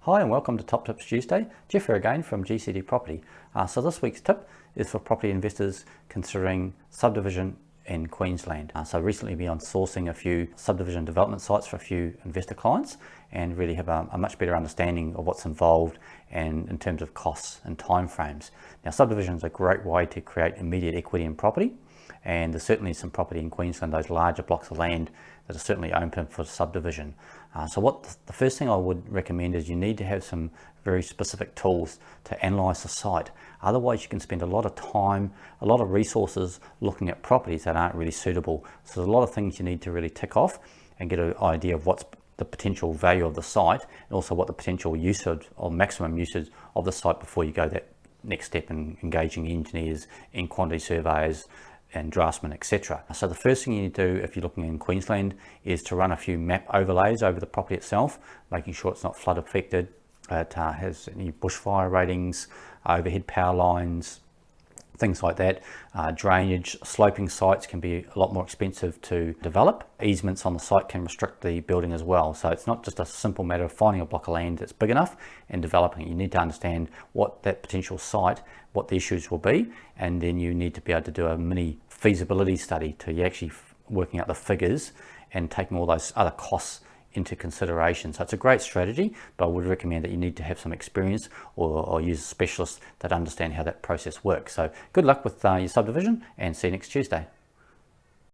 Hi and welcome to Top Tips Tuesday. Jeff here again from GCD Property. So this week's tip is for property investors considering subdivision in Queensland. So recently been on sourcing a few subdivision development sites for a few investor clients and really have a much better understanding of what's involved and in terms of costs and timeframes. Now subdivision is a great way to create immediate equity in property, and there's certainly some property in Queensland, those larger blocks of land that are certainly open for subdivision. So the first thing I would recommend is you need to have some very specific tools to analyse the site. Otherwise you can spend a lot of time, a lot of resources looking at properties that aren't really suitable. So there's a lot of things you need to really tick off and get an idea of what's the potential value of the site and also what the potential usage or maximum usage of the site before you go that next step in engaging engineers, in quantity surveyors and draftsmen, etc. So the first thing you need to do if you're looking in Queensland is to run a few map overlays over the property itself, making sure it's not flood affected, it has any bushfire ratings, overhead power lines, things like that. Drainage, sloping sites can be a lot more expensive to develop. Easements on the site can restrict the building as well. So it's not just a simple matter of finding a block of land that's big enough and developing it. You need to understand what that potential site, what the issues will be, and then you need to be able to do a mini feasibility study to actually working out the figures and taking all those other costs into consideration. So it's a great strategy, but I would recommend that you need to have some experience or use specialists that understand how that process works. So good luck with your subdivision and see you next Tuesday.